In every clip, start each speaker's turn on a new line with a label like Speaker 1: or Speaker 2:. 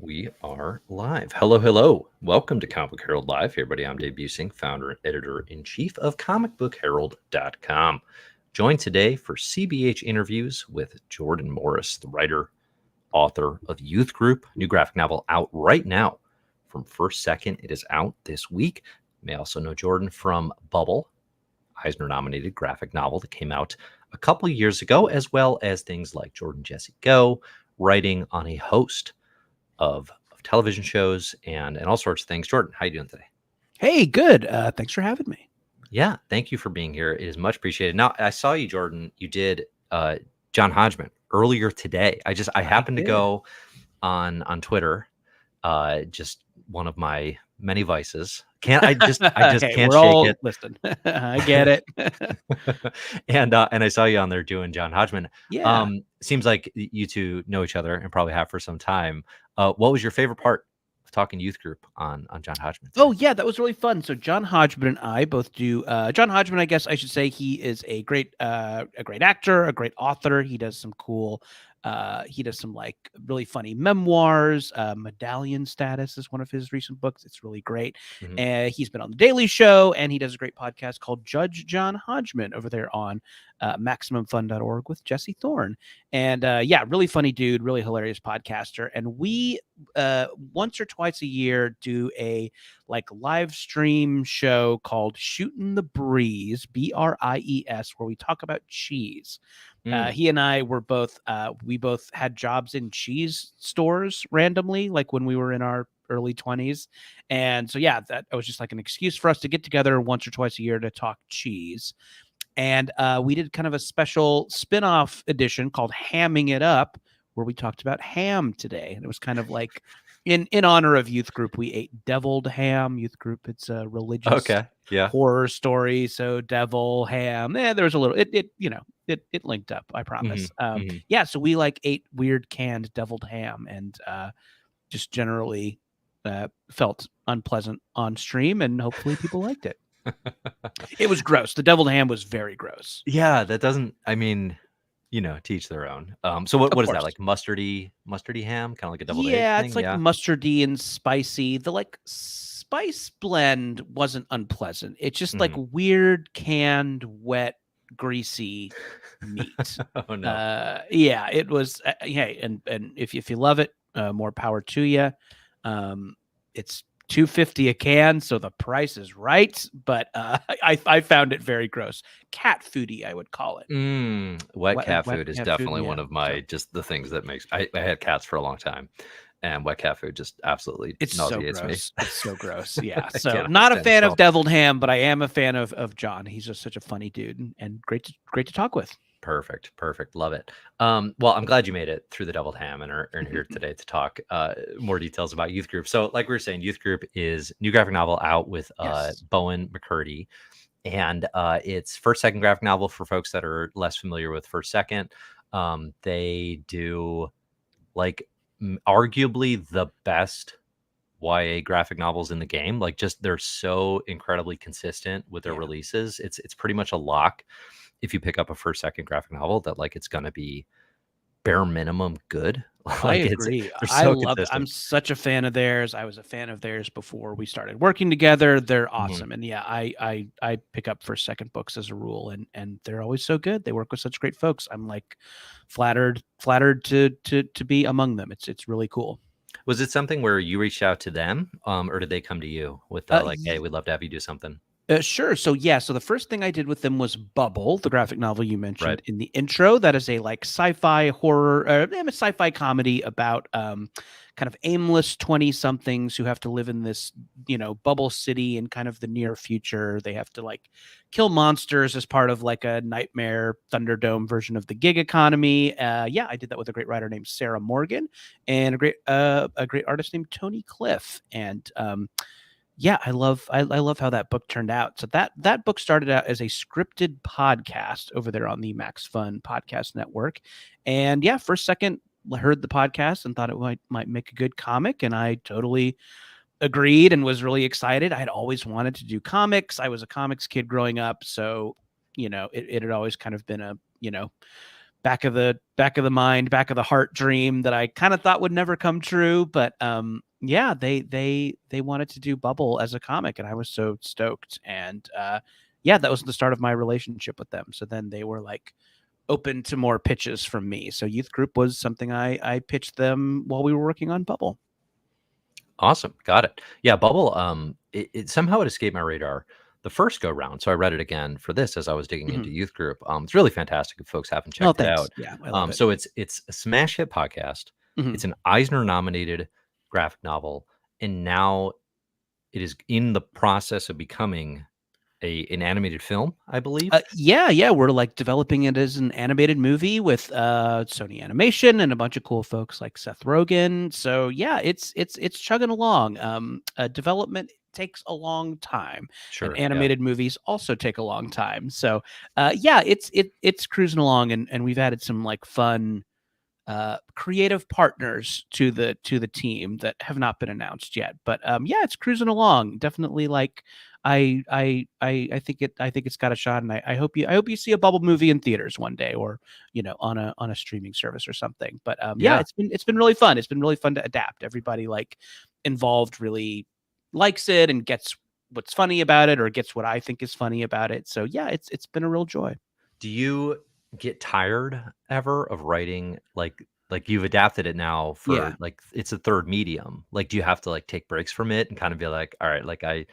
Speaker 1: We are live. Hello, hello. Welcome to Comic Book Herald Live. Hey, everybody. I'm Dave Busing, founder and editor-in-chief of comicbookherald.com. Joined today for CBH interviews with Jordan Morris, the writer, author of Youth Group, new graphic novel out right now from First Second. It is out this week. You may also know Jordan from Bubble, Eisner-nominated graphic novel that came out a couple of years ago, as well as things like Jordan Jesse Go, writing on a host of television shows and all sorts of things. Jordan, how you doing today?
Speaker 2: Hey, good. Thanks for having me.
Speaker 1: Yeah, thank you for being here. It is much appreciated. Now, I saw you, Jordan. You did John Hodgman earlier today. I happened to go on Twitter, just one of my many vices. I just
Speaker 2: Hey,
Speaker 1: can't
Speaker 2: we're
Speaker 1: shake
Speaker 2: all
Speaker 1: it.
Speaker 2: listen. I get it.
Speaker 1: and I saw you on there doing John Hodgman.
Speaker 2: Yeah.
Speaker 1: Seems like you two know each other and probably have for some time. What was your favorite part of talking Youth Group on John Hodgman today?
Speaker 2: Oh, yeah, that was really fun. So John Hodgman and I both do. John Hodgman, I guess I should say, he is a great actor, a great author. He does some cool. He does some like really funny memoirs. Medallion Status is one of his recent books. It's really great.
Speaker 1: Mhm.
Speaker 2: He's been on the Daily Show, and he does a great podcast called Judge John Hodgman over there on MaximumFun.org with Jesse Thorne. And yeah, really funny dude, really hilarious podcaster. And we once or twice a year do a like live stream show called Shootin' the Breeze, BRIES, where we talk about cheese. He and I were both we both had jobs in cheese stores randomly, like when we were in our early 20s. And so yeah, that was just like an excuse for us to get together once or twice a year to talk cheese. And we did kind of a special spin-off edition called Hamming It Up, where we talked about ham today. And it was kind of like in honor of Youth Group, we ate deviled ham. Youth Group, it's a religious
Speaker 1: Okay. Yeah.
Speaker 2: horror story. So devil, ham. There was a little it linked up, I promise. Yeah, so we like ate weird canned deviled ham and just generally felt unpleasant on stream, and hopefully people liked it. It was gross. The deviled ham was very gross.
Speaker 1: Yeah, that doesn't. I mean, teach their own. So
Speaker 2: Of
Speaker 1: what is that,
Speaker 2: course.
Speaker 1: like mustardy ham, kind of like a deviled egg
Speaker 2: Yeah, it's
Speaker 1: thing?
Speaker 2: like
Speaker 1: Yeah.
Speaker 2: mustardy and spicy. The like spice blend wasn't unpleasant. It's just like
Speaker 1: Mhm.
Speaker 2: weird canned, wet, greasy meat.
Speaker 1: Oh no.
Speaker 2: Yeah, it was. Hey, and if you love it, more power to you. It's $2.50 a can, so the price is right. But I found it very gross. Cat foodie, I would call it.
Speaker 1: Wet cat
Speaker 2: Wet
Speaker 1: food is
Speaker 2: cat food,
Speaker 1: definitely
Speaker 2: yeah.
Speaker 1: one of
Speaker 2: So
Speaker 1: my just the things that makes. I had cats for a long time, and wet cat food just absolutely
Speaker 2: it's so
Speaker 1: nauseates me.
Speaker 2: gross. It's so gross. Yeah.
Speaker 1: I
Speaker 2: So
Speaker 1: cannot
Speaker 2: not a
Speaker 1: stand the
Speaker 2: fan of
Speaker 1: smell.
Speaker 2: deviled ham, but I am a fan of John. He's just such a funny dude and great to talk with.
Speaker 1: Perfect. Love it. Well, I'm glad you made it through the deviled ham and are here today to talk more details about Youth Group. So, like we were saying, Youth Group is new graphic novel out with
Speaker 2: Yes.
Speaker 1: Bowen McCurdy, and it's first second graphic novel for folks that are less familiar with first second. They do like arguably the best YA graphic novels in the game. Like, just they're so incredibly consistent with their
Speaker 2: Yeah.
Speaker 1: releases. It's pretty much a lock if you pick up a first second graphic novel that like it's going to be bare minimum good.
Speaker 2: I
Speaker 1: Like
Speaker 2: agree.
Speaker 1: they're
Speaker 2: I
Speaker 1: so
Speaker 2: love it. I'm
Speaker 1: consistent.
Speaker 2: such a fan of theirs. I was a fan of theirs before we started working together. They're
Speaker 1: Mhm.
Speaker 2: awesome. And yeah, I pick up first second books as a rule, and they're always so good. They work with such great folks. I'm like flattered to be among them. It's really cool.
Speaker 1: Was it something where you reached out to them, or did they come to you with like, "Hey, we'd love to have you do something"?
Speaker 2: Sure. So yeah, so the first thing I did with them was Bubble, the graphic novel you
Speaker 1: Right.
Speaker 2: mentioned in the intro. That is a like sci-fi horror, a sci-fi comedy about kind of aimless 20 somethings who have to live in this, bubble city in kind of the near future. They have to like kill monsters as part of like a nightmare Thunderdome version of the gig economy. Yeah, I did that with a great writer named Sarah Morgan and a great artist named Tony Cliff. And yeah, I love how that book turned out. So that book started out as a scripted podcast over there on the Max Fun Podcast Network. And yeah, for a second heard the podcast and thought it might make a good comic, and I totally agreed and was really excited. I had always wanted to do comics. I was a comics kid growing up, so it had always kind of been a back of the mind, back of the heart dream that I kind of thought would never come true. But yeah, they wanted to do Bubble as a comic, and I was so stoked. And yeah, that was the start of my relationship with them. So then they were like open to more pitches from me. So Youth Group was something I pitched them while we were working on Bubble.
Speaker 1: Awesome. Got it. Yeah, Bubble, it somehow it escaped my radar the first go round. So I read it again for this as I was digging into
Speaker 2: Mhm.
Speaker 1: Youth Group. It's really fantastic if folks haven't
Speaker 2: Oh,
Speaker 1: checked it
Speaker 2: thanks.
Speaker 1: out.
Speaker 2: Yeah, I love it.
Speaker 1: So it's a smash hit podcast.
Speaker 2: Mhm.
Speaker 1: It's an Eisner nominated graphic novel, and now it is in the process of becoming an animated film, I believe.
Speaker 2: Yeah, we're like developing it as an animated movie with Sony Animation and a bunch of cool folks like Seth Rogen. So yeah, it's chugging along. Development takes a long time, and
Speaker 1: Sure. Yeah.
Speaker 2: animated movies also take a long time. So yeah, it's cruising along, and we've added some like fun creative partners to the team that have not been announced yet. But yeah, it's cruising along. Definitely like I think it's got a shot, and I hope you see a Bubble movie in theaters one day, or on a streaming service or something. But yeah,
Speaker 1: Yeah.
Speaker 2: it's been really fun. It's been really fun to adapt. Everybody like involved really likes it and gets what's funny about it, or gets what I think is funny about it. So yeah, it's been a real joy.
Speaker 1: Do you get tired ever of writing like you've adapted it now for
Speaker 2: Yeah.
Speaker 1: like it's a third medium? Like do you have to like take breaks from it and kind of be like, all right, like I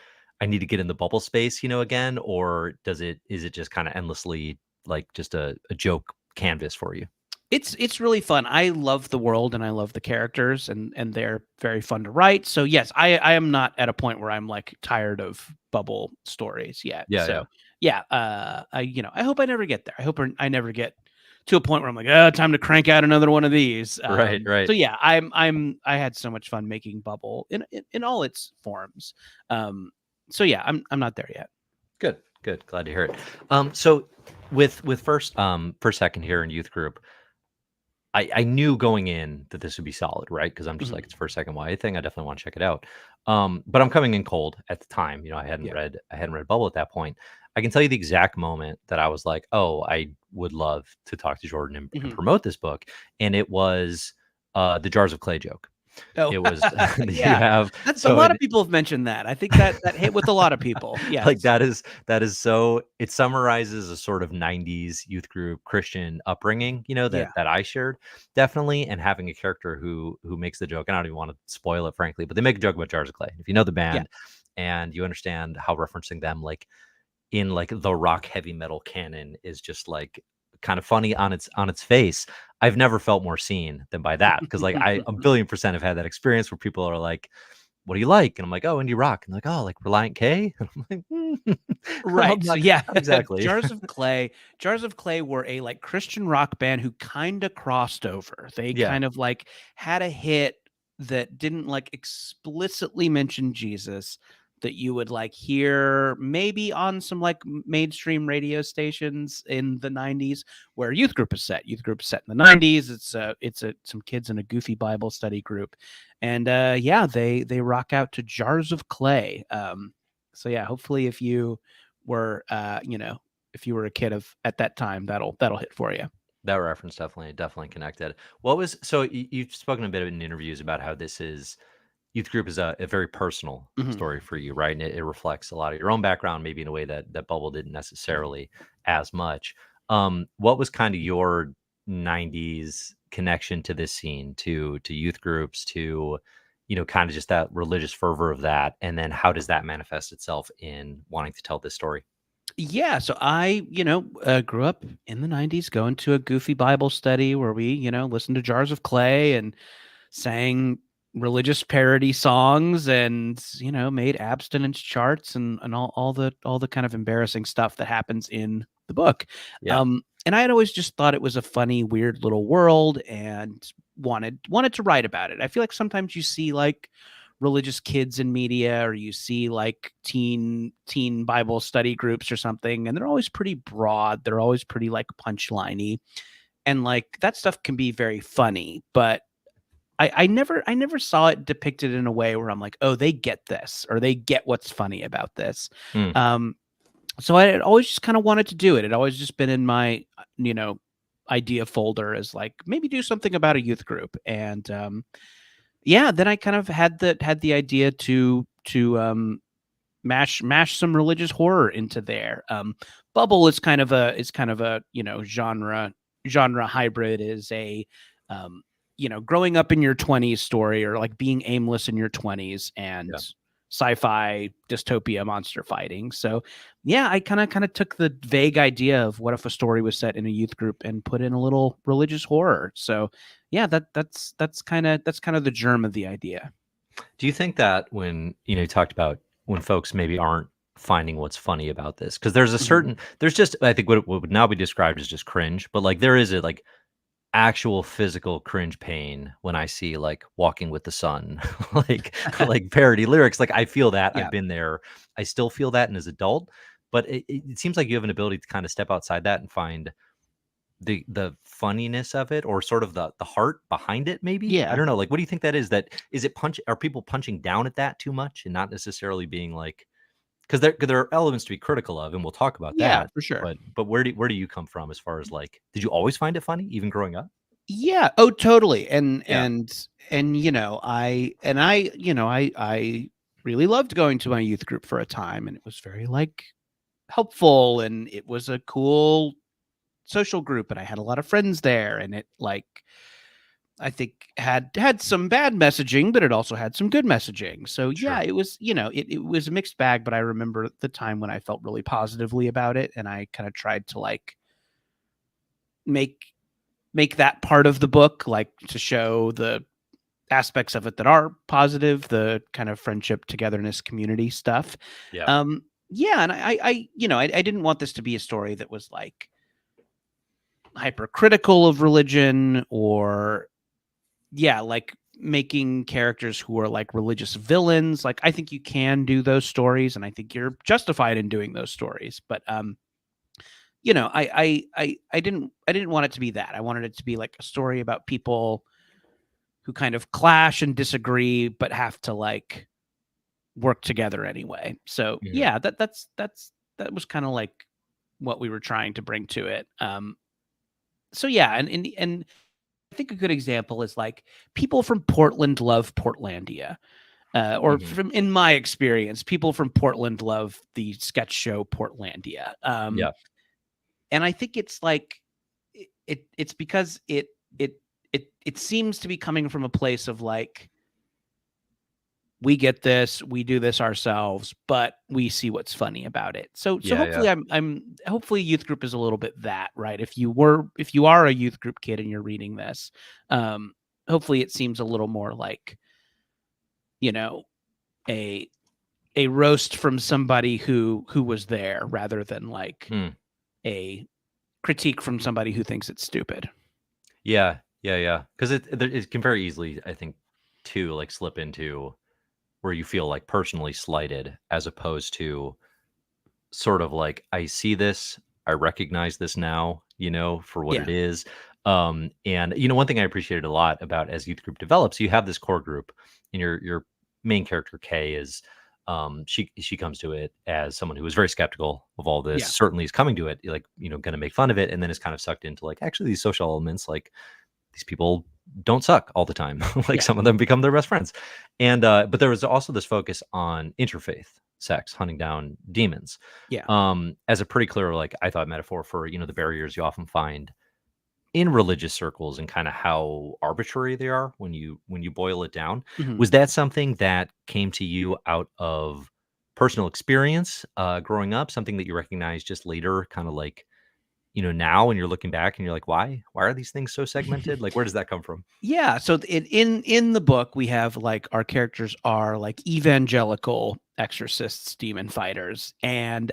Speaker 1: need to get in the bubble space, again, or is it just kind of endlessly like just a joke canvas for you?
Speaker 2: It's really fun. I love the world and I love the characters, and they're very fun to write. So yes, I am not at a point where I'm like tired of Bubble stories yet.
Speaker 1: Yeah, yeah.
Speaker 2: So yeah, I hope I never get there. I hope I never get to a point where I'm like, oh, time to crank out another one of these.
Speaker 1: Right,
Speaker 2: So
Speaker 1: right.
Speaker 2: yeah, I had so much fun making Bubble in all its forms. So yeah, I'm not there yet.
Speaker 1: Good, good. Glad to hear it. So with first per second here in youth group, I knew going in that this would be solid, right? Because I'm just
Speaker 2: Mhm.
Speaker 1: like, it's first second YA thing. I definitely want to check it out. But I'm coming in cold at the time.
Speaker 2: Yeah.
Speaker 1: I hadn't read Bubble at that point. I can tell you the exact moment that I was like, oh, I would love to talk to Jordan and
Speaker 2: Mhm.
Speaker 1: promote this book. And it was the Jars of Clay joke.
Speaker 2: Oh,
Speaker 1: It was you
Speaker 2: yeah.
Speaker 1: have
Speaker 2: That's a
Speaker 1: so
Speaker 2: lot
Speaker 1: it
Speaker 2: of people have mentioned that. I think that hit with a lot of people.
Speaker 1: like
Speaker 2: Yes.
Speaker 1: that is so it summarizes a sort of 90s youth group Christian upbringing,
Speaker 2: Yeah.
Speaker 1: that I shared definitely, and having a character who makes the joke. And I don't even want to spoil it, frankly, but they make a joke about Jars of Clay. If you know the
Speaker 2: Yeah.
Speaker 1: band and you understand how referencing them like in like the rock heavy metal canon is just like kind of funny on its face. I've never felt more seen than by that, because like I a billion percent have had that experience where people are like, what do you like? And I'm like, oh, indie rock. And like, oh, like Reliant K. And I'm like,
Speaker 2: Right. So yeah,
Speaker 1: not exactly.
Speaker 2: Jars of Clay were a like Christian rock band who kind of crossed over. They
Speaker 1: Yeah,
Speaker 2: kind of like had a hit that didn't like explicitly mention Jesus, that you would like hear maybe on some like mainstream radio stations in the 90s, where Youth Group is set. Youth Group is set in the 90s. It's some kids in a goofy Bible study group. And yeah, they rock out to Jars of Clay. So yeah, hopefully if you were if you were a kid of at that time, that'll hit for you.
Speaker 1: that reference definitely connected. What was so you've spoken a bit in interviews about how this is youth group is a very personal
Speaker 2: Mhm.
Speaker 1: story for you, right? And it reflects a lot of your own background, maybe in a way that Bubble didn't necessarily as much. What was kind of your 90s connection to this scene, to youth groups, to kind of just that religious fervor of that, and then how does that manifest itself in wanting to tell this story?
Speaker 2: Yeah, so I, grew up in the 90s going to a goofy Bible study where we, listened to Jars of Clay and sang religious parody songs, and made abstinence charts, and all the kind of embarrassing stuff that happens in the book.
Speaker 1: Yeah.
Speaker 2: And I had always just thought it was a funny, weird little world, and wanted to write about it. I feel like sometimes you see like religious kids in media, or you see like teen Bible study groups or something, and they're always pretty broad, they're always pretty like punchliney, and like that stuff can be very funny, but I never saw it depicted in a way where I'm like, oh, they get this, or they get what's funny about this.
Speaker 1: Hmm.
Speaker 2: Um, so I had always just kind of wanted to do it. It always just been in my, you know, idea folder as like maybe do something about a youth group. And yeah, then I kind of had the idea to mash some religious horror into there. Bubble is kind of a genre hybrid, is a growing up in your 20s story, or like being aimless in your 20s, and
Speaker 1: Yeah.
Speaker 2: sci-fi dystopia monster fighting. So yeah, I kind of took the vague idea of what if a story was set in a youth group and put in a little religious horror. So yeah, that's kind of the germ of the idea.
Speaker 1: Do you think that when, you talked about when folks maybe aren't finding what's funny about this, because
Speaker 2: Mhm.
Speaker 1: there's just, I think what would now be described as just cringe, but like there is a like actual physical cringe pain when I see like Walking with the Sun, like parody lyrics. Like I feel that, I've
Speaker 2: Yeah.
Speaker 1: been there. I still feel that, and as adult, but it seems like you have an ability to kind of step outside that and find the funniness of it, or sort of the heart behind it, maybe. I
Speaker 2: Yeah.
Speaker 1: don't know. Like, what do you think that is? That is it punch Are people punching down at that too much and not necessarily being like, because there are elements to be critical of, and we'll talk about
Speaker 2: Yeah,
Speaker 1: that.
Speaker 2: for sure.
Speaker 1: But where do you come from as far as like, did you always find it funny even growing up?
Speaker 2: Yeah. Oh, totally.
Speaker 1: Yeah.
Speaker 2: And I really loved going to my youth group for a time, and it was very like helpful, and it was a cool social group, and I had a lot of friends there, and it like I think had some bad messaging, but it also had some good messaging. So yeah,
Speaker 1: Sure.
Speaker 2: it was, it was a mixed bag, but I remember the time when I felt really positively about it, and I kind of tried to like make make that part of the book, like to show the aspects of it that are positive, the kind of friendship, togetherness, community stuff.
Speaker 1: Yeah.
Speaker 2: Yeah, and I didn't want this to be a story that was like hypercritical of religion, or yeah, like making characters who are like religious villains. Like I think you can do those stories, and I think you're justified in doing those stories. But I didn't want it to be that. I wanted it to be like a story about people who kind of clash and disagree, but have to like work together anyway. So
Speaker 1: Mhm.
Speaker 2: yeah, that was kind of like what we were trying to bring to it. So yeah, and I think a good example is like people from Portland love Portlandia. Or
Speaker 1: Mhm.
Speaker 2: from in my experience, people from Portland love the sketch show Portlandia.
Speaker 1: Yeah.
Speaker 2: And I think it's like it's because it it seems to be coming from a place of like, we get this, we do this ourselves, but we see what's funny about it. So
Speaker 1: Yeah, yeah.
Speaker 2: hopefully I'm hopefully youth group is a little bit that, right? If you are a youth group kid and you're reading this, um, hopefully it seems a little more like, you know, a a roast from somebody who was there, rather than like
Speaker 1: Hmm.
Speaker 2: a critique from somebody who thinks it's stupid.
Speaker 1: Yeah. Yeah, yeah. Because it can very easily, I think, too, like slip into where you feel like personally slighted, as opposed to sort of like, I see this, I recognize this now, for what
Speaker 2: Yeah.
Speaker 1: it is. And one thing I appreciated a lot about, as youth group develops, you have this core group, and your main character Kay is, she comes to it as someone who is very skeptical of all this,
Speaker 2: Yeah.
Speaker 1: certainly is coming to it like, going to make fun of it, and then is kind of sucked into like, actually, these social elements, like these people don't suck all the time. Like
Speaker 2: Yeah.
Speaker 1: some of them become their best friends. And but there was also this focus on interfaith sex, hunting down demons,
Speaker 2: Yeah.
Speaker 1: as a pretty clear, like I thought, metaphor for, the barriers you often find in religious circles, and kind of how arbitrary they are when you boil it down.
Speaker 2: Mhm.
Speaker 1: Was that something that came to you out of personal experience, growing up, something that you recognize just later, kind of like, now, and you're looking back and you're like, why are these things so segmented? Like, where does that come from?
Speaker 2: Yeah, so in the book, we have like our characters are like evangelical exorcists, demon fighters, and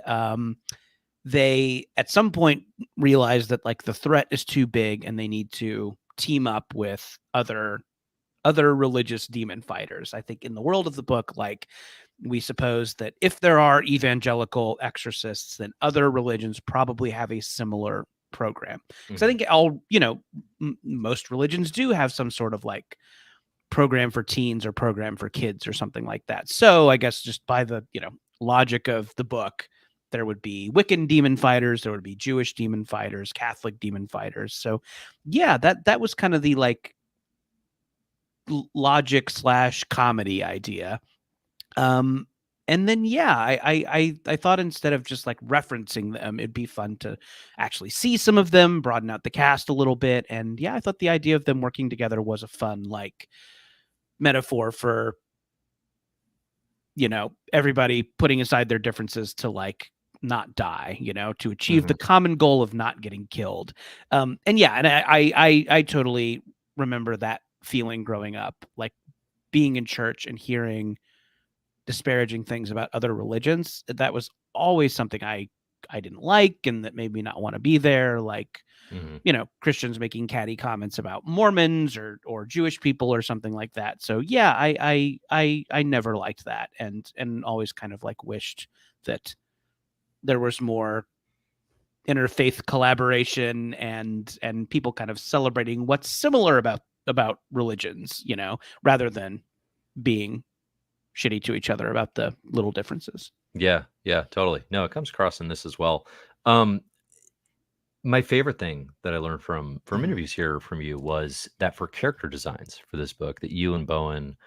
Speaker 2: they at some point realize that like the threat is too big, and they need to team up with other religious demon fighters. I think in the world of the book, like we suppose that if there are evangelical exorcists, then other religions probably have a similar program. Because I
Speaker 1: Mhm.
Speaker 2: think all, most religions do have some sort of like program for teens or program for kids or something like that. So I guess just by the, logic of the book, there would be Wiccan demon fighters, there would be Jewish demon fighters, Catholic demon fighters. So yeah, that was kind of the like logic / comedy idea. And then yeah, I thought instead of just like referencing them, it'd be fun to actually see some of them, broaden out the cast a little bit. And yeah, I thought the idea of them working together was a fun like metaphor for, everybody putting aside their differences to like not die, to achieve the common goal of not getting killed. And yeah, and I totally remember that feeling growing up, like being in church and hearing disparaging things about other religions. That was always something I didn't like, and that made me not want to be there. Like, Christians making catty comments about Mormons or Jewish people or something like that. So yeah, I never liked that, and always kind of like wished that there was more interfaith collaboration and people kind of celebrating what's similar about religions, rather than being shitty to each other about the little differences.
Speaker 1: Yeah, yeah, totally. No, it comes across in this as well. Um, my favorite thing that I learned from interviews here from you was that for character designs for this book, that you and Bowen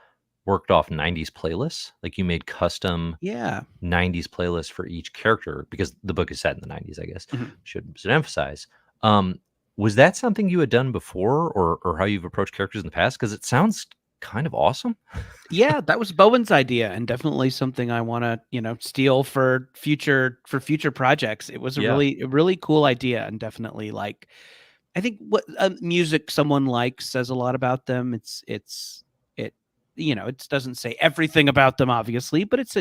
Speaker 1: worked off 90s playlists. Like you made custom
Speaker 2: Yeah.
Speaker 1: 90s playlists for each character because the book is set in the 90s, I guess.
Speaker 2: Mhm.
Speaker 1: Should emphasize. Was that something you had done before or how you've approached characters in the past? Because it sounds kind of awesome.
Speaker 2: Yeah, that was Bowen's idea, and definitely something I want to, steal for future projects. It was a
Speaker 1: Yeah.
Speaker 2: really cool idea, and definitely like, I think what music someone likes says a lot about them. It it doesn't say everything about them, obviously, but it's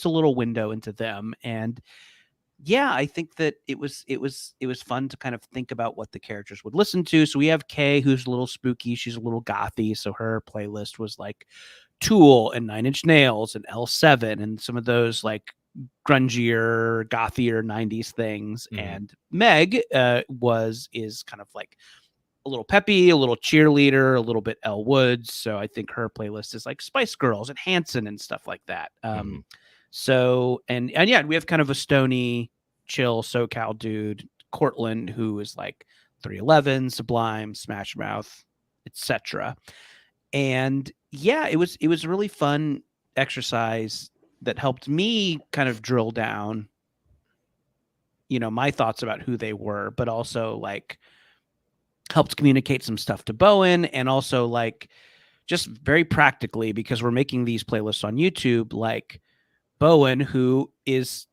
Speaker 2: a little window into them. And yeah, I think that it was fun to kind of think about what the characters would listen to. So we have Kay, who's a little spooky. She's a little gothy. So her playlist was like Tool and Nine Inch Nails and L7 and some of those like grungier, gothier 90s things. And Meg is kind of like a little peppy, a little cheerleader, a little bit Elle Woods. So I think her playlist is like Spice Girls and Hanson and stuff like that. So and yeah, we have kind of a stony, chill SoCal dude, Cortland, who is like 311, Sublime, Smash Mouth, etc. And yeah, it was a really fun exercise that helped me kind of drill down, my thoughts about who they were, but also like helped communicate some stuff to Bowen, and also like just very practically, because we're making these playlists on YouTube, like Bowen, who is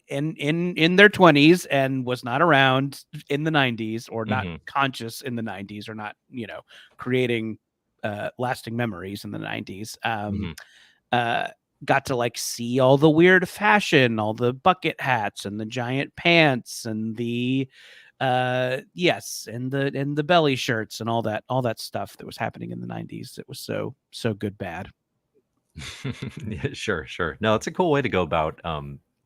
Speaker 2: in their 20s and was not around in the 90s, or not conscious in the 90s, or not, creating lasting memories in the 90s. Got to like see all the weird fashion, all the bucket hats and the giant pants and the yes, and the belly shirts and all that stuff that was happening in the 90s. It was so good bad.
Speaker 1: Yeah, sure, sure. No, it's a cool way to go about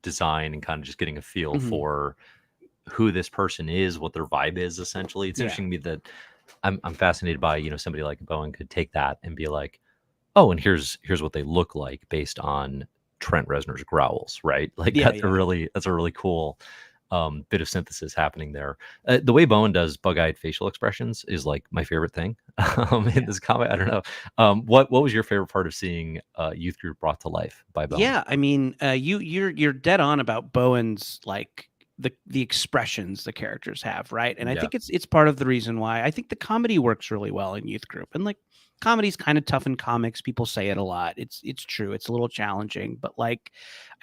Speaker 1: design and kind of just getting a feel for who this person is, what their vibe is. Essentially, it's interesting to me that I'm fascinated by somebody like Bowen could take that and be like, oh, and here's what they look like based on Trent Reznor's growls, right? Like
Speaker 2: Yeah,
Speaker 1: that's a really cool bit of synthesis happening there. The way Bowen does bug-eyed facial expressions is like my favorite thing in this comic. I don't know. What was your favorite part of seeing Youth Group brought to life by Bowen?
Speaker 2: Yeah, I mean, you're dead on about Bowen's like the expressions the characters have, right? And I think it's part of the reason why I think the comedy works really well in Youth Group. And like comedy's kind of tough in comics. People say it a lot. It's true. It's a little challenging, but like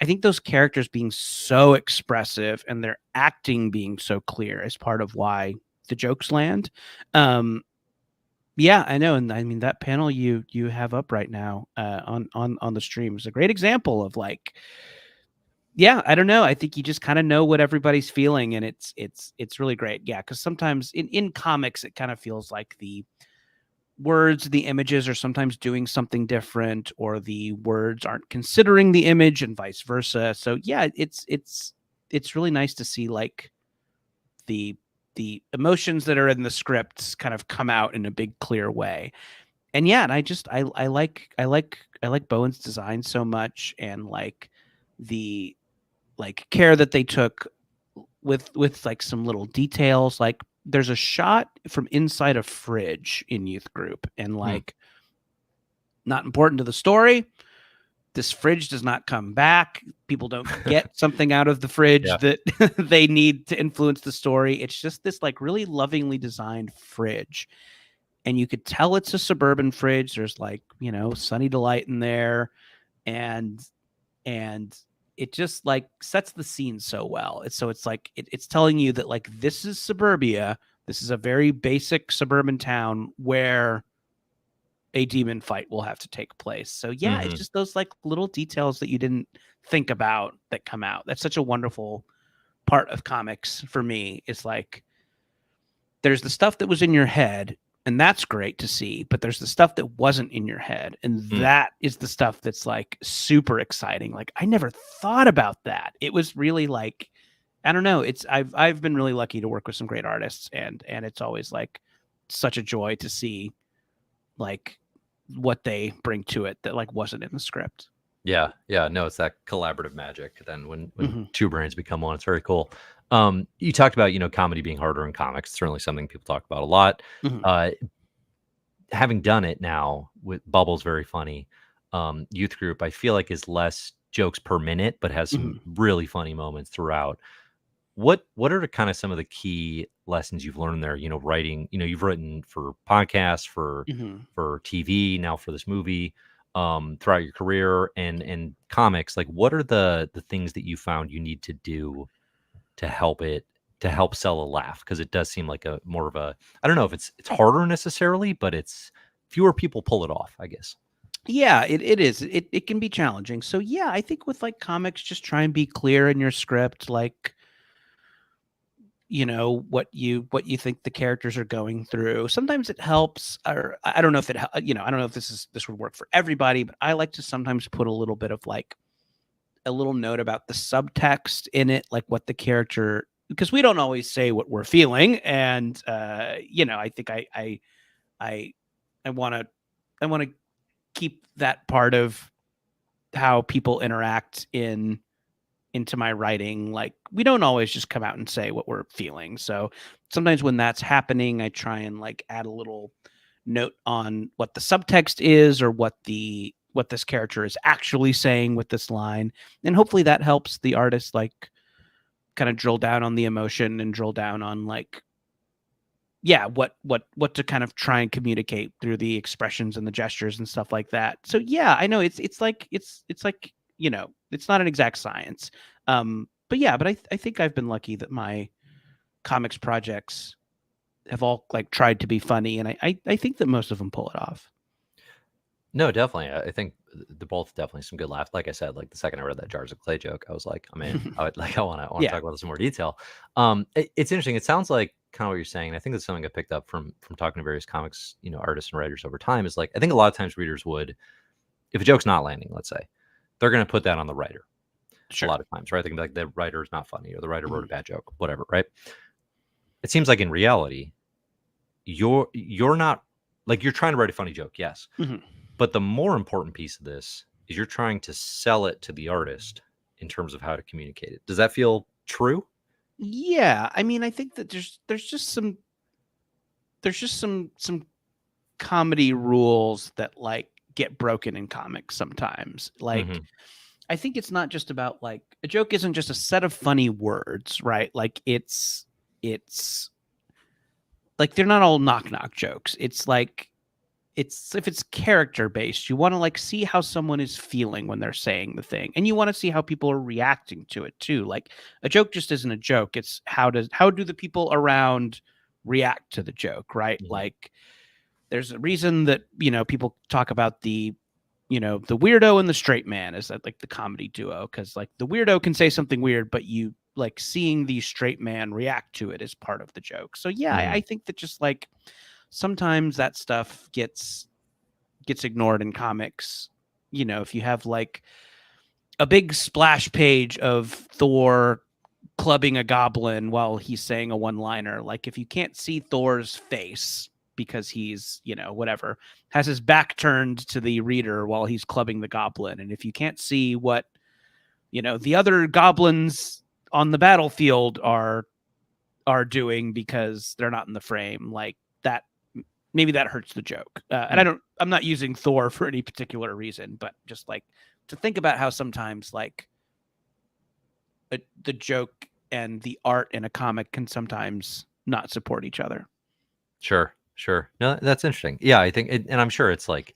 Speaker 2: I think those characters being so expressive and their acting being so clear is part of why the jokes land. Yeah, I know, and I mean that panel you have up right now on the stream is a great example of like, yeah, I don't know. I think you just kind of know what everybody's feeling, and it's really great. Yeah, because sometimes in comics it kind of feels like the words, the images are sometimes doing something different, or the words aren't considering the image, and vice versa. So yeah, it's really nice to see like the emotions that are in the scripts kind of come out in a big clear way. And yeah, and I like Bowen's design so much, and like the like care that they took with like some little details. Like there's a shot from inside a fridge in Youth Group, and like not important to the story. This fridge does not come back. People don't get something out of the fridge that they need to influence the story. It's just this like really lovingly designed fridge. And you could tell it's a suburban fridge. There's like, Sunny Delight in there. And it just like sets the scene so well. It's like, it's telling you that like, this is suburbia. This is a very basic suburban town where a demon fight will have to take place. So yeah, it's just those like little details that you didn't think about that come out. That's such a wonderful part of comics for me. It's like there's the stuff that was in your head, and that's great to see, but there's the stuff that wasn't in your head, and that is the stuff that's like super exciting. Like I never thought about that. It was really like, I don't know. I've been really lucky to work with some great artists, and it's always like such a joy to see like what they bring to it that like wasn't in the script.
Speaker 1: Yeah. No, it's that collaborative magic. Then when two brains become one, it's very cool. You talked about, comedy being harder in comics. It's certainly something people talk about a lot. Having done it now with Bubble's very funny. Youth Group, I feel like is less jokes per minute, but has some really funny moments throughout. What are kind of some of the key lessons you've learned there? Writing. You've written for podcasts, for TV, now for this movie, throughout your career, and comics. Like, what are the things that you found you need to do to help sell a laugh? Because it does seem like a more of a, I don't know if it's harder necessarily, but it's fewer people pull it off, I guess.
Speaker 2: Yeah, it is. It can be challenging. So yeah, I think with like comics, just try and be clear in your script, like what you think the characters are going through. Sometimes it helps, or I don't know if I don't know if this would work for everybody, but I like to sometimes put a little bit of like a little note about the subtext in it, like what the character, because we don't always say what we're feeling, and I think I want to keep that part of how people interact into my writing. Like we don't always just come out and say what we're feeling. So sometimes when that's happening, I try and like add a little note on what the subtext is, or what this character is actually saying with this line. And hopefully that helps the artist like kind of drill down on the emotion and drill down on like, yeah, what to kind of try and communicate through the expressions and the gestures and stuff like that. So yeah, I know it's like it's not an exact science. But yeah, but I think I've been lucky that my comics projects have all like tried to be funny, and I think that most of them pull it off.
Speaker 1: No, definitely. I think they're both definitely some good laughs. Like I said, like the second I read that Jars of Clay joke, I was like, I mean, I want to talk about this in more detail. It's interesting. It sounds like kind of what you're saying. And I think that's something I picked up from talking to various comics, artists and writers over time, is like, I think a lot of times readers would, if a joke's not landing, let's say, they're going to put that on the writer. Sure. A lot of times, right? They can be like, the writer's not funny, or the writer wrote a bad joke, whatever, right? It seems like in reality, you're not, like, you're trying to write a funny joke, yes. But the more important piece of this is you're trying to sell it to the artist in terms of how to communicate it. Does that feel true?
Speaker 2: Yeah, I mean, I think that there's just some comedy rules that like get broken in comics sometimes. Like I think it's not just about like, a joke isn't just a set of funny words, right? Like it's like they're not all knock jokes. It's like, if it's character based, you want to like see how someone is feeling when they're saying the thing, and you want to see how people are reacting to it too. Like a joke just isn't a joke. It's how do the people around react to the joke, right? Like there's a reason that people talk about the weirdo and the straight man is that like the comedy duo, because like the weirdo can say something weird, but you like seeing the straight man react to it is part of the joke. So yeah, I think that just like sometimes that stuff gets ignored in comics. If you have like a big splash page of Thor clubbing a goblin while he's saying a one-liner, like if you can't see Thor's face because he's, whatever, has his back turned to the reader while he's clubbing the goblin, and if you can't see what the other goblins on the battlefield are doing because they're not in the frame. Like that, maybe that hurts the joke. And I'm not using Thor for any particular reason, but just like to think about how sometimes like the joke and the art in a comic can sometimes not support each other.
Speaker 1: Sure. No, that's interesting. Yeah, I think, and I'm sure it's like,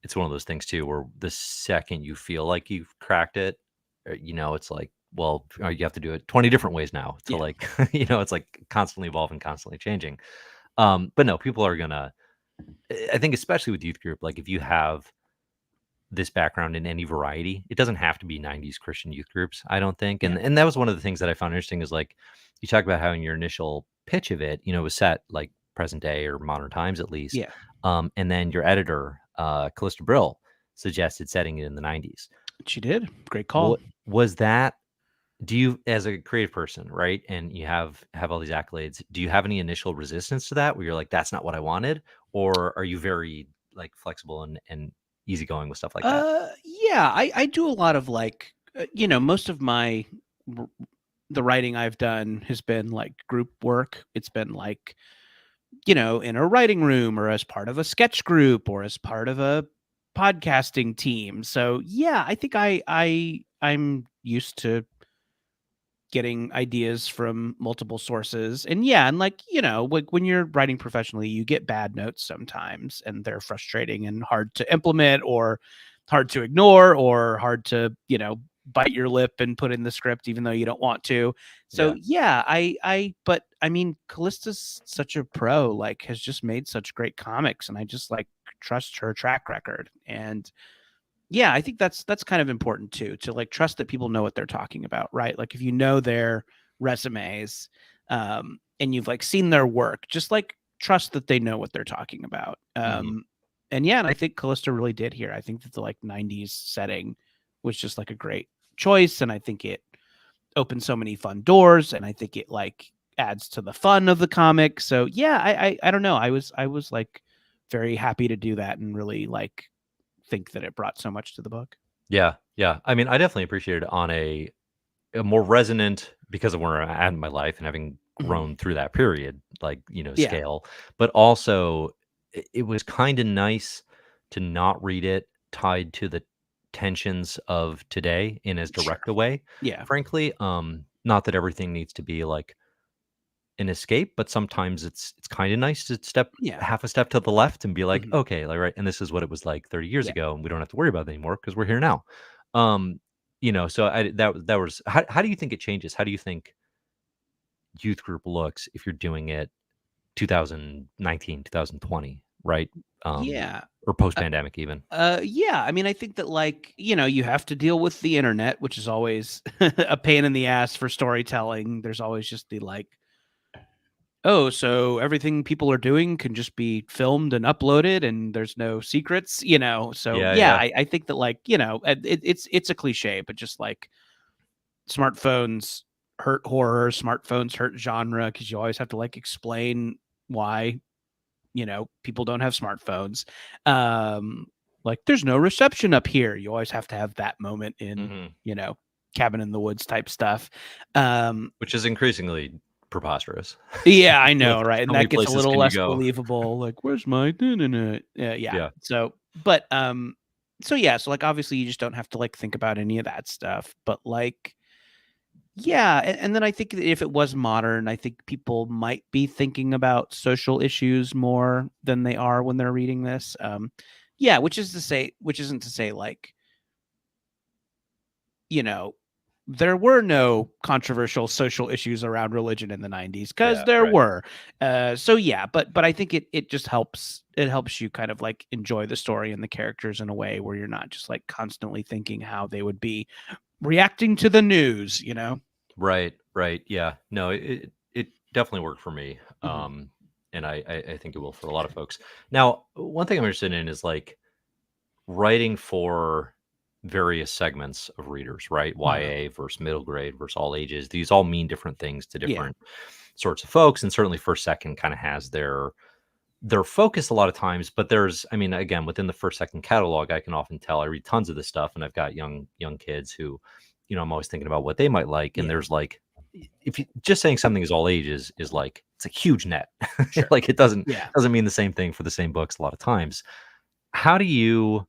Speaker 1: it's one of those things too, where the second you feel like you've cracked it, it's like, well, you have to do it 20 different ways now to
Speaker 2: Yeah.
Speaker 1: like, it's like constantly evolving, constantly changing. But no, people are gonna, I think, especially with youth group, like if you have this background in any variety, it doesn't have to be 90s Christian youth groups, I don't think.
Speaker 2: Yeah.
Speaker 1: And that was one of the things that I found interesting is like, you talk about how in your initial pitch of it, was set like present day or modern times at least.
Speaker 2: Yeah.
Speaker 1: And then your editor, Callista Brill, suggested setting it in the 90s.
Speaker 2: She did. Great call.
Speaker 1: What was that? Do you, as a creative person, right, and you have all these accolades, do you have any initial resistance to that where you're like, that's not what I wanted? Or are you very like flexible and easygoing with stuff like that?
Speaker 2: Yeah, I do a lot of like, most of the writing I've done has been like group work. It's been like, in a writing room or as part of a sketch group or as part of a podcasting team. So yeah, I think I'm used to getting ideas from multiple sources. And yeah, and like, like when you're writing professionally, you get bad notes sometimes and they're frustrating and hard to implement or hard to ignore or hard to, bite your lip and put in the script even though you don't want to. So yeah, but I mean, Callista's such a pro, like has just made such great comics and I just like trust her track record. And yeah, I think that's kind of important too, to like trust that people know what they're talking about, right? Like if you know their resumes, and you've like seen their work, just like trust that they know what they're talking about. And yeah, and I think Callista really did here. I think that the like 90s setting was just like a great choice, and I think it opened so many fun doors, and I think it like adds to the fun of the comic. So yeah, I don't know. I was like very happy to do that and really like think that it brought so much to the book.
Speaker 1: Yeah. I mean, I definitely appreciate it on a more resonant, because of where I'm at in my life and having grown through that period, like,
Speaker 2: Yeah.
Speaker 1: scale. But also, it was kind of nice to not read it tied to the tensions of today in as direct a way.
Speaker 2: Yeah.
Speaker 1: Frankly, not that everything needs to be like an escape, but sometimes it's kind of nice to step
Speaker 2: Yeah.
Speaker 1: half a step to the left and be like, okay, like, right, and this is what it was like 30 years
Speaker 2: Yeah.
Speaker 1: ago, and we don't have to worry about it anymore because we're here now. So that was, how do you think it changes? How do you think youth group looks if you're doing it 2019, 2020, right?
Speaker 2: Yeah.
Speaker 1: Or post pandemic even.
Speaker 2: Yeah. I mean, I think that like, you have to deal with the internet, which is always a pain in the ass for storytelling. There's always just the like, oh, so everything people are doing can just be filmed and uploaded and there's no secrets, So yeah, I think that like, it's a cliche, but just like smartphones hurt horror, smartphones hurt genre, because you always have to like explain why, people don't have smartphones. Like there's no reception up here. You always have to have that moment in, cabin in the woods type stuff.
Speaker 1: Which is increasingly preposterous.
Speaker 2: Yeah, I know,
Speaker 1: Like,
Speaker 2: right?
Speaker 1: how
Speaker 2: And
Speaker 1: many
Speaker 2: that gets a
Speaker 1: places
Speaker 2: little
Speaker 1: can you
Speaker 2: less
Speaker 1: go?
Speaker 2: believable. Like, where's my internet? Yeah.
Speaker 1: Yeah.
Speaker 2: So, but so yeah, so like obviously you just don't have to like think about any of that stuff. But like, yeah, and then I think that if it was modern, I think people might be thinking about social issues more than they are when they're reading this. Yeah, which isn't to say like, there were no controversial social issues around religion in the 90s, because there
Speaker 1: right.
Speaker 2: were. So yeah, but I think it just helps. It helps you kind of like enjoy the story and the characters in a way where you're not just like constantly thinking how they would be reacting to the news,
Speaker 1: Right. Yeah. No, it definitely worked for me.
Speaker 2: Mhm.
Speaker 1: And I think it will for a lot of folks. Now, one thing I'm interested in is like writing for various segments of readers, right?
Speaker 2: Uh-huh.
Speaker 1: YA versus middle grade versus all ages. These all mean different things to
Speaker 2: Yeah.
Speaker 1: different sorts of folks. And certainly First Second kind of has their focus a lot of times, but there's, I mean, again, within the First Second catalog, I can often tell I read tons of this stuff, and I've got young kids who, I'm always thinking about what they might like. And
Speaker 2: Yeah.
Speaker 1: there's like, if you just saying something is all ages is like, it's a huge net.
Speaker 2: Sure.
Speaker 1: Like it
Speaker 2: Yeah.
Speaker 1: doesn't mean the same thing for the same books a lot of times. How do you,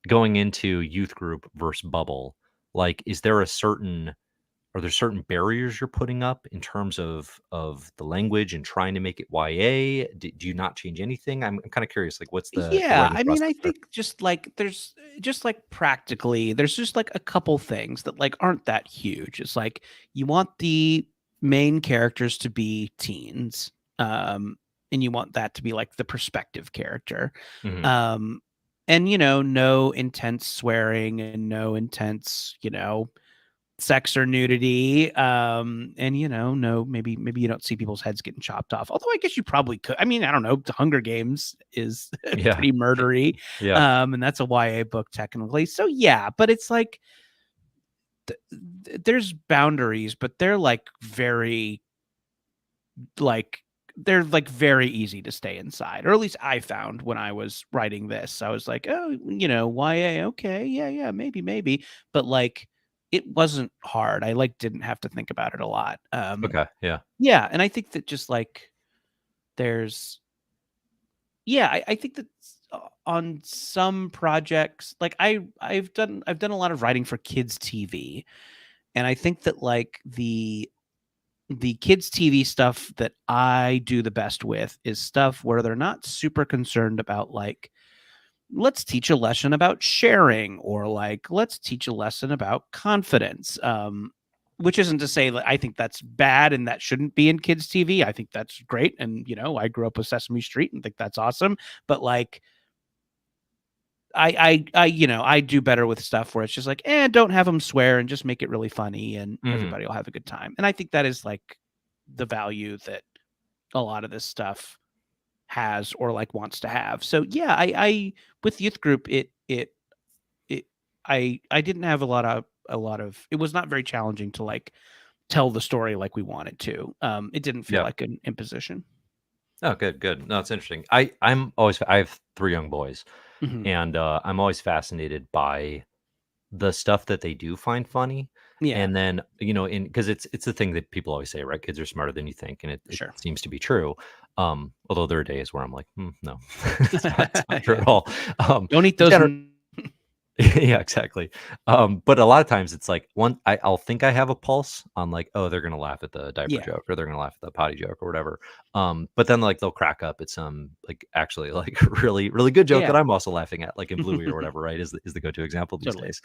Speaker 1: going into youth group versus bubble, like, are there certain barriers you're putting up in terms of the language and trying to make it YA? Do you not change anything? I'm kind of curious, like, what's the
Speaker 2: Yeah,
Speaker 1: writing
Speaker 2: I mean, I
Speaker 1: process there?
Speaker 2: think just like there's just like practically, there's just like a couple things that like aren't that huge. It's like you want the main characters to be teens, and you want that to be like the perspective character,
Speaker 1: Mhm.
Speaker 2: um, and no intense swearing and no intense, sex or nudity, and no, maybe you don't see people's heads getting chopped off, although I guess you probably could. I mean, I don't know, the Hunger Games is
Speaker 1: Yeah.
Speaker 2: pretty murdery,
Speaker 1: Yeah.
Speaker 2: and that's a YA book technically, so yeah, but it's like there's boundaries, but they're like like they're like very easy to stay inside, or at least I found when I was writing this. I was like, oh, YA, okay, yeah, maybe, but like it wasn't hard. I like didn't have to think about it a lot.
Speaker 1: Okay. Yeah.
Speaker 2: Yeah, and I think that just like there's yeah, I think that on some projects, like I've done a lot of writing for kids TV, and I think that like the kids TV stuff that I do the best with is stuff where they're not super concerned about like, let's teach a lesson about sharing, or like let's teach a lesson about confidence. Which isn't to say that I think that's bad and that shouldn't be in kids TV. I think that's great, and I grew up with Sesame Street and think that's awesome. But like I do better with stuff where it's just like, don't have them swear and just make it really funny and
Speaker 1: Mhm.
Speaker 2: everybody will have a good time. And I think that is like the value that a lot of this stuff has or like wants to have. So yeah, I with youth group it I didn't have a lot of it was not very challenging to like tell the story like we wanted to. It didn't feel
Speaker 1: Yeah.
Speaker 2: like an imposition.
Speaker 1: Oh, good, good. No, it's interesting. I have 3 young boys,
Speaker 2: Mhm.
Speaker 1: and, I'm always fascinated by the stuff that they do find funny.
Speaker 2: Yeah,
Speaker 1: And then, in because it's the thing that people always say, right? Kids are smarter than you think, and it
Speaker 2: sure.
Speaker 1: seems to be true. Although there are days where I'm like, no, it's not true
Speaker 2: Yeah.
Speaker 1: at all.
Speaker 2: Don't eat
Speaker 1: But
Speaker 2: those
Speaker 1: Yeah, exactly. But a lot of times it's like I'll think I have a pulse on like, oh, they're gonna laugh at the diaper
Speaker 2: Yeah.
Speaker 1: joke or they're gonna laugh at the potty joke or whatever. But then like they'll crack up at some like actually like really, really good joke that
Speaker 2: Yeah.
Speaker 1: I'm also laughing at, like in Bluey or whatever, right? Is the go-to example these
Speaker 2: Totally.
Speaker 1: days.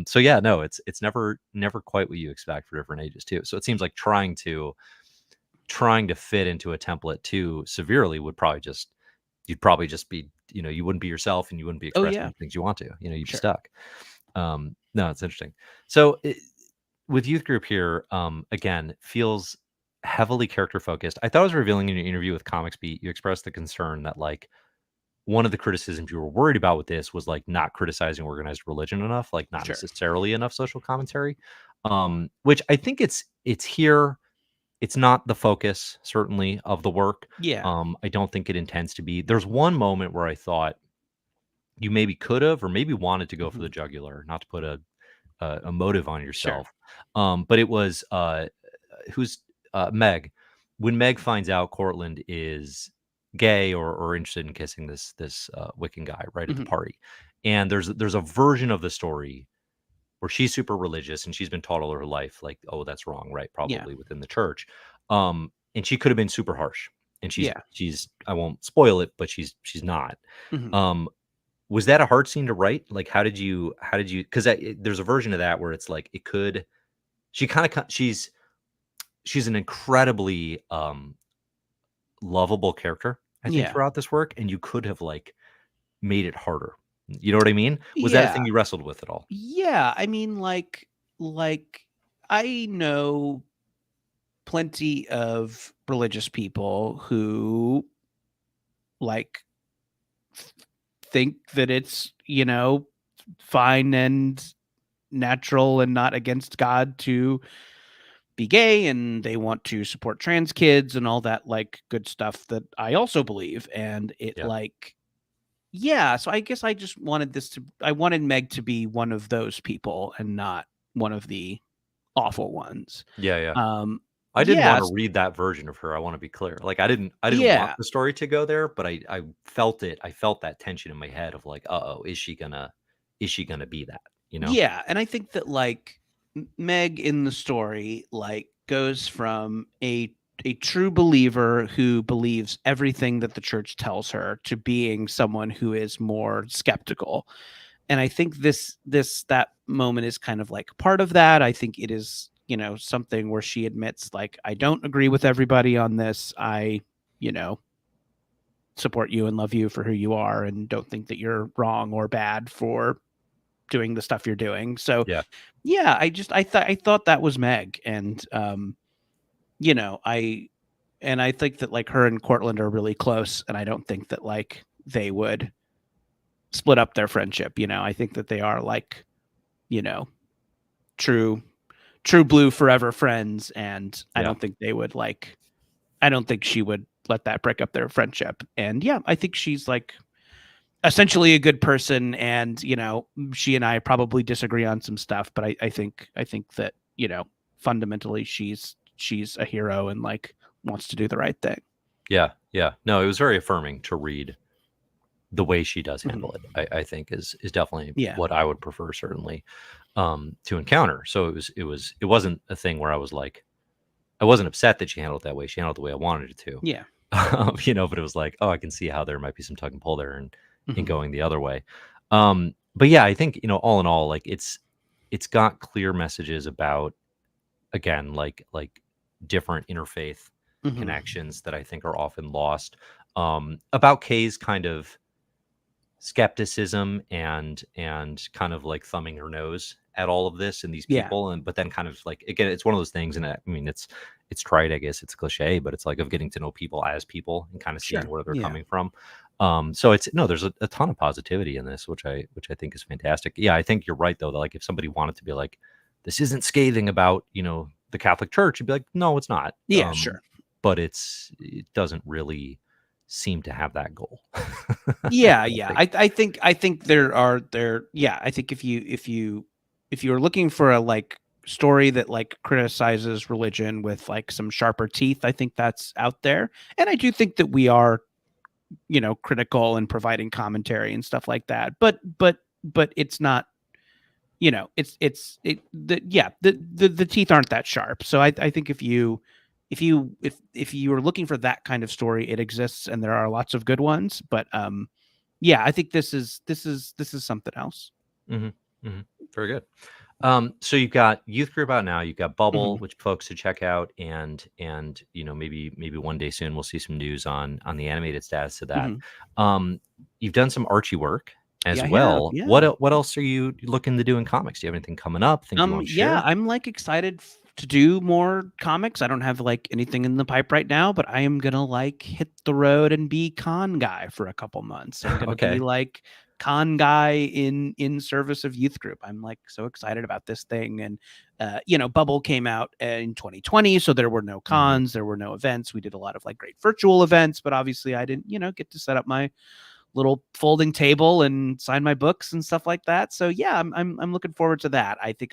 Speaker 1: So yeah, no, it's never quite what you expect for different ages too. So it seems like trying to fit into a template too severely would probably just you'd probably just be, you wouldn't be yourself and you wouldn't be
Speaker 2: Oh,
Speaker 1: expressing
Speaker 2: yeah.
Speaker 1: the things you want to, you'd be
Speaker 2: Sure.
Speaker 1: stuck. No, it's interesting. So with youth group here, again, feels heavily character focused. I thought it was revealing in your interview with Comics Beat. You expressed the concern that like one of the criticisms you were worried about with this was like not criticizing organized religion enough, like not
Speaker 2: Sure.
Speaker 1: necessarily enough social commentary. Which I think it's here. It's not the focus, certainly, of the work.
Speaker 2: Yeah.
Speaker 1: I don't think it intends to be. There's one moment where I thought you maybe could have or maybe wanted to go for the
Speaker 2: Mhm.
Speaker 1: jugular, not to put a motive on
Speaker 2: Sure.
Speaker 1: yourself. But it was who's Meg. When Meg finds out Cortland is gay or interested in kissing this Wiccan guy right at the
Speaker 2: Mhm.
Speaker 1: party, and there's a version of the story where she's super religious and she's been taught all her life, like, oh, that's wrong, right?
Speaker 2: Yeah.
Speaker 1: Probably within the church. And she could have been super harsh. And
Speaker 2: Yeah.
Speaker 1: she's I won't spoil it, but she's not.
Speaker 2: Mhm.
Speaker 1: Um, was that a hard scene to write? Like, how did you? Because there's a version of that where it's like it could. She kind of she's an incredibly lovable character, I think,
Speaker 2: Yeah.
Speaker 1: throughout this work, and you could have like made it harder. You know what I mean? Was that a
Speaker 2: Yeah.
Speaker 1: thing you wrestled with at all?
Speaker 2: Yeah. I mean, like I know plenty of religious people who like think that it's, fine and natural and not against God to be gay, and they want to support trans kids and all that like good stuff that I also believe. And it
Speaker 1: Yeah.
Speaker 2: like, yeah, so I guess I wanted Meg to be one of those people and not one of the awful ones.
Speaker 1: Yeah, yeah. I didn't want
Speaker 2: Yeah,
Speaker 1: to read that version of her. I want to be clear. Like I didn't want
Speaker 2: yeah,
Speaker 1: the story to go there, but I felt it. I felt that tension in my head of like, uh-oh, is she gonna be that? You know?
Speaker 2: yeah, and I think that like Meg in the story like goes from a true believer who believes everything that the church tells her to being someone who is more skeptical. And I think that moment is kind of like part of that. I think it is, something where she admits like, I don't agree with everybody on this. I, you know, support you and love you for who you are and don't think that you're wrong or bad for doing the stuff you're doing. So
Speaker 1: Yeah.
Speaker 2: yeah, I thought that was Meg. And I think that like her and Cortland are really close, and I don't think that like they would split up their friendship. I think that they are like, you know, true blue forever friends, and I
Speaker 1: Yeah.
Speaker 2: don't think they would like I don't think she would let that break up their friendship. And yeah, I think she's like essentially a good person, and she and I probably disagree on some stuff, but I think that fundamentally she's a hero and like wants to do the right thing.
Speaker 1: Yeah. Yeah. No, it was very affirming to read the way she does handle
Speaker 2: Mhm.
Speaker 1: it. I think is definitely
Speaker 2: Yeah,
Speaker 1: what I would prefer, certainly, to encounter. So it wasn't a thing where I was like, I wasn't upset that she handled it that way. She handled it the way I wanted it to.
Speaker 2: yeah.
Speaker 1: But it was like, oh, I can see how there might be some tug and pull there and
Speaker 2: Mhm.
Speaker 1: going the other way. But yeah, I think, all in all, like it's got clear messages about, again, like different interfaith
Speaker 2: Mhm.
Speaker 1: connections that I think are often lost. About Kay's kind of skepticism and kind of like thumbing her nose at all of this and these
Speaker 2: Yeah,
Speaker 1: people, and but then kind of like, again, it's one of those things, and I mean it's trite, I guess it's cliche, but it's like of getting to know people as people and kind of seeing
Speaker 2: sure.
Speaker 1: where they're
Speaker 2: Yeah.
Speaker 1: coming from. So it's no, there's a ton of positivity in this, which I think is fantastic. Yeah, I think you're right though, that like if somebody wanted to be like, this isn't scathing about, the Catholic Church, you'd be like, no, it's not.
Speaker 2: Yeah, sure.
Speaker 1: But it doesn't really seem to have that goal. I
Speaker 2: Yeah,
Speaker 1: don't
Speaker 2: yeah.
Speaker 1: think.
Speaker 2: I think yeah, I think if you're looking for a like story that like criticizes religion with like some sharper teeth, I think that's out there. And I do think that we are, critical and providing commentary and stuff like that. But it's not, the teeth aren't that sharp. So I think if you are looking for that kind of story, it exists, and there are lots of good ones. But yeah, I think this is something else.
Speaker 1: Mhm, mhm. Very good. So you've got Youth Group out now. You've got Bubble,
Speaker 2: Mhm,
Speaker 1: which folks should check out, and maybe one day soon we'll see some news on the animated status of that.
Speaker 2: mhm.
Speaker 1: Um, you've done some Archie work as
Speaker 2: Yeah, I have.
Speaker 1: well.
Speaker 2: Yeah.
Speaker 1: What else are you looking to do in comics? Do you have anything coming up? Things you want to
Speaker 2: Yeah,
Speaker 1: share?
Speaker 2: I'm like excited to do more comics. I don't have like anything in the pipe right now, but I am gonna like hit the road and be con guy for a couple months. I'm gonna be
Speaker 1: Okay.
Speaker 2: like con guy in service of Youth Group. I'm like so excited about this thing. And Bubble came out in 2020, so there were no
Speaker 1: Mhm.
Speaker 2: cons, there were no events. We did a lot of like great virtual events, but obviously I didn't, get to set up my little folding table and sign my books and stuff like that. So yeah, I'm looking forward to that. I think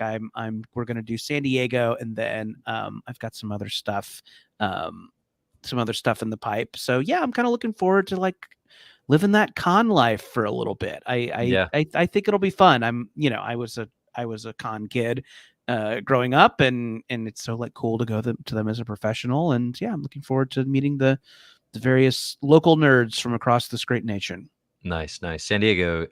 Speaker 2: we're gonna do San Diego, and then I've got um some other stuff in the pipe. So yeah, I'm kind of looking forward to like living that con life for a little bit.
Speaker 1: Yeah.
Speaker 2: I think it'll be fun. I was a con kid growing up, and it's so like cool to go to them as a professional. And yeah, I'm looking forward to meeting the various local nerds from across this great nation.
Speaker 1: Nice, nice. San Diego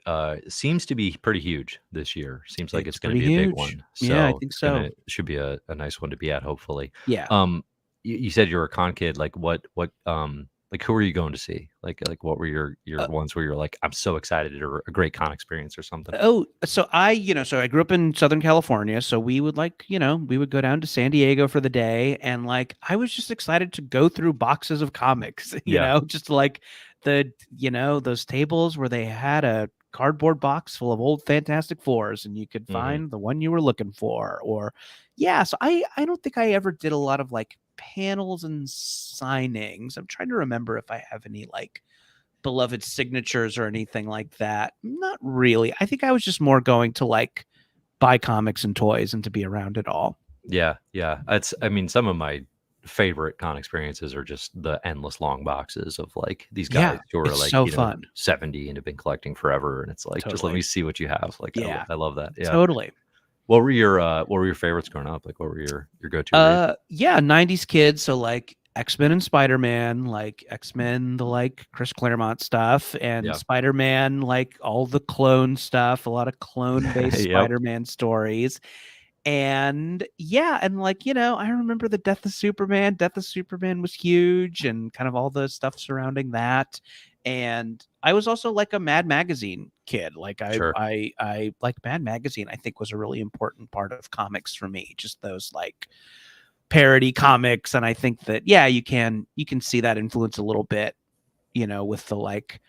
Speaker 1: seems to be pretty huge this year. Seems like
Speaker 2: It's
Speaker 1: it's going to
Speaker 2: pretty
Speaker 1: be a big
Speaker 2: huge.
Speaker 1: one.
Speaker 2: Yeah, I
Speaker 1: So
Speaker 2: think so.
Speaker 1: should be a nice one to be at, hopefully.
Speaker 2: Yeah.
Speaker 1: Um, you said you were a con kid. Like what like who are you going to see? Like what were your
Speaker 2: Uh,
Speaker 1: ones where you're like, I'm so excited, or a great con experience or something?
Speaker 2: so I grew up in Southern California, so we would like, we would go down to San Diego for the day, and like I was just excited to go through boxes of comics,
Speaker 1: Yeah.
Speaker 2: just like those tables where they had a cardboard box full of old Fantastic Fours and you could
Speaker 1: Hmm.
Speaker 2: find the one you were looking for. Or yeah, so I don't think I ever did a lot of like panels and signings. I'm trying to remember if I have any like beloved signatures or anything like that. Not really. I think I was just more going to like buy comics and toys and to be around it all.
Speaker 1: Yeah, yeah. I mean, some of my favorite con experiences are just the endless long boxes of like these guys
Speaker 2: Yeah,
Speaker 1: who are
Speaker 2: it's
Speaker 1: like,
Speaker 2: so fun.
Speaker 1: 70 and have been collecting forever. And it's like, just let
Speaker 2: Totally.
Speaker 1: me see what you have. Like,
Speaker 2: Yeah,
Speaker 1: I love that. Yeah.
Speaker 2: totally.
Speaker 1: What were your favorites growing up? Like, what were your go-to reads?
Speaker 2: Yeah, 90s kids, so like X-Men and Spider-Man, like X-Men, the like Chris Claremont stuff, and
Speaker 1: Yeah.
Speaker 2: Spider-Man, like all the clone stuff, a lot of clone-based
Speaker 1: Yep.
Speaker 2: Spider-Man stories. And yeah, and like, I remember the Death of Superman. Death of Superman was huge and kind of all the stuff surrounding that. And I was also like a Mad Magazine kid. Like
Speaker 1: Sure.
Speaker 2: I like Mad Magazine, I think was a really important part of comics for me. Just those like parody comics. And I think that, yeah, you can see that influence a little bit, with the like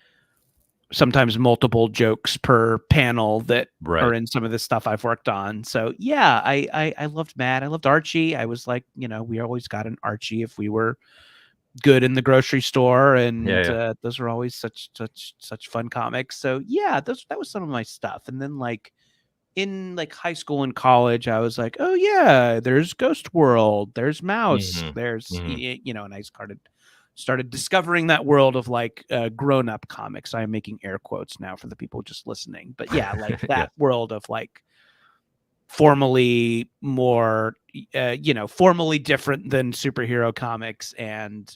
Speaker 2: sometimes multiple jokes per panel that are
Speaker 1: Right.
Speaker 2: in some of the stuff I've worked on. So yeah, I loved Matt. I loved Archie. I was like, we always got an Archie if we were good in the grocery store,
Speaker 1: Yeah.
Speaker 2: and
Speaker 1: Yeah.
Speaker 2: those were always such fun comics. So yeah, that was some of my stuff. And then like in like high school and college, I was like, oh yeah, there's Ghost World, there's Mouse,
Speaker 1: Hmm.
Speaker 2: there's
Speaker 1: Hmm.
Speaker 2: and I started discovering that world of like grown up comics. I'm making air quotes now for the people just listening, but yeah, like
Speaker 1: Yeah.
Speaker 2: that world of like formally more formally different than superhero comics, and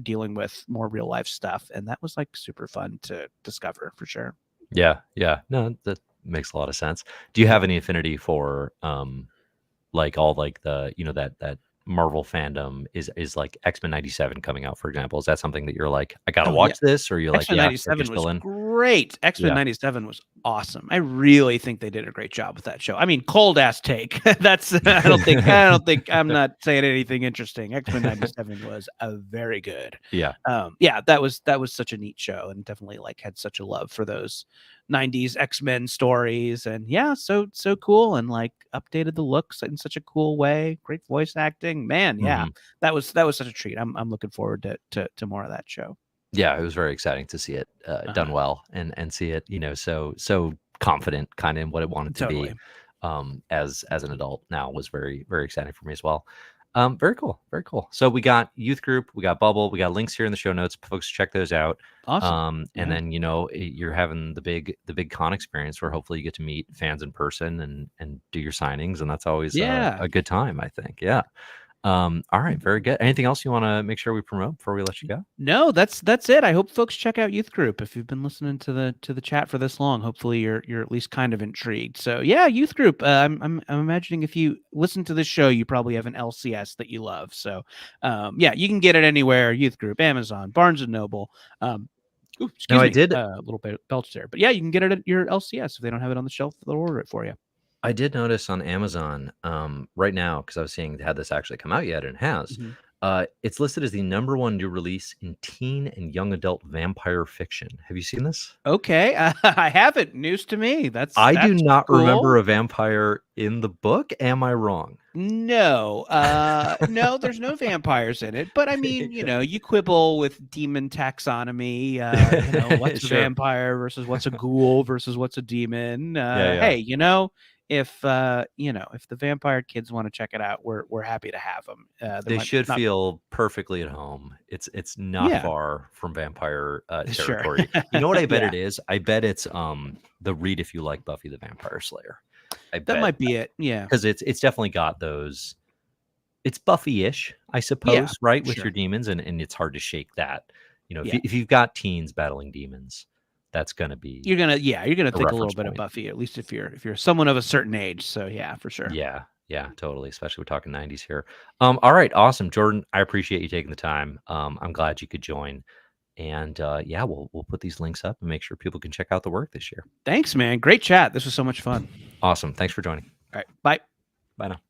Speaker 2: dealing with more real life stuff, and that was like super fun to discover for sure.
Speaker 1: Yeah. Yeah. No, that makes a lot of sense. Do you have any affinity for like all like the that Marvel fandom is like X-Men 97 coming out, for example? Is that something that you're like, I gotta
Speaker 2: Oh yeah,
Speaker 1: watch this, or you're like,
Speaker 2: X-Men
Speaker 1: yeah, like you're
Speaker 2: 97 was
Speaker 1: still in?
Speaker 2: great. X-Men
Speaker 1: Yeah.
Speaker 2: 97 was awesome. I really think they did a great job with that show. I mean, cold ass take. That's I don't think I'm not saying anything interesting. X-Men 97 was a very good.
Speaker 1: Yeah.
Speaker 2: Yeah, that was such a neat show, and definitely like had such a love for those 90s X-Men stories. And yeah, so cool, and like updated the looks in such a cool way. Great voice acting. Man, yeah.
Speaker 1: Mhm.
Speaker 2: That was such a treat. I'm looking forward to more of that show.
Speaker 1: Yeah, it was very exciting to see it, done
Speaker 2: Uh-huh.
Speaker 1: well and see it, so confident kinda in what it wanted to be,
Speaker 2: Totally.
Speaker 1: as an adult now was very, very exciting for me as well. Very cool, very cool. So we got youth group, we got Bubble, we got links here in the show notes. Folks, check those out.
Speaker 2: Awesome.
Speaker 1: And
Speaker 2: Yeah.
Speaker 1: then, you're having the big con experience where hopefully you get to meet fans in person and do your signings, and that's always
Speaker 2: Yeah.
Speaker 1: a good time, I think. Yeah. All right, very good. Anything else you wanna make sure we promote before we let you go?
Speaker 2: No, that's it. I hope folks check out Youth Group. If you've been listening to the chat for this long, hopefully you're at least kind of intrigued. So yeah, Youth Group. I'm imagining if you listen to this show, you probably have an LCS that you love. So yeah, you can get it anywhere. Youth Group, Amazon, Barnes and Noble. Ooh,
Speaker 1: No,
Speaker 2: excuse
Speaker 1: I
Speaker 2: me,
Speaker 1: did
Speaker 2: a little bit belch there. But yeah, you can get it at your LCS if they don't have it on the shelf. They'll order it for you.
Speaker 1: I did notice on Amazon, right now, because I was seeing had this actually come out yet, and it has.
Speaker 2: Mhm.
Speaker 1: It's listed as the number one new release in teen and young adult vampire fiction. Have you seen this?
Speaker 2: Okay, I haven't. News to me. That's
Speaker 1: I do
Speaker 2: that's
Speaker 1: not remember
Speaker 2: cool.
Speaker 1: a vampire in the book. Am I wrong?
Speaker 2: No, no, there's no vampires in it. But I mean,
Speaker 1: Yeah.
Speaker 2: you quibble with demon taxonomy. What's a
Speaker 1: Sure.
Speaker 2: vampire versus what's a ghoul versus what's a demon.
Speaker 1: Yeah, yeah.
Speaker 2: Hey, if the vampire kids want to check it out, we're happy to have them. There
Speaker 1: They
Speaker 2: might
Speaker 1: should
Speaker 2: not.
Speaker 1: feel perfectly at home. It's not
Speaker 2: Yeah,
Speaker 1: far from vampire
Speaker 2: sure.
Speaker 1: territory. You know what I bet
Speaker 2: Yeah,
Speaker 1: it is? I bet it's the read if you like Buffy the Vampire Slayer. I
Speaker 2: that
Speaker 1: bet
Speaker 2: might be it. Yeah,
Speaker 1: because it's definitely got those. It's Buffy-ish, I
Speaker 2: yeah,
Speaker 1: suppose, right? With your
Speaker 2: sure.
Speaker 1: demons, and it's hard to shake that.
Speaker 2: Yeah.
Speaker 1: If you've got teens battling demons, that's gonna be
Speaker 2: You're gonna
Speaker 1: a
Speaker 2: think a little
Speaker 1: reference
Speaker 2: bit of
Speaker 1: point.
Speaker 2: Buffy, at least if you're someone of a certain age. So yeah, for sure.
Speaker 1: Yeah, yeah, totally. Especially we're talking 90s here. All right, awesome, Jordan. I appreciate you taking the time. I'm glad you could join, and yeah, we'll put these links up and make sure people can check out the work this year.
Speaker 2: Thanks, man. Great chat. This was so much fun.
Speaker 1: Awesome. Thanks for joining.
Speaker 2: All right. Bye.
Speaker 1: Bye now.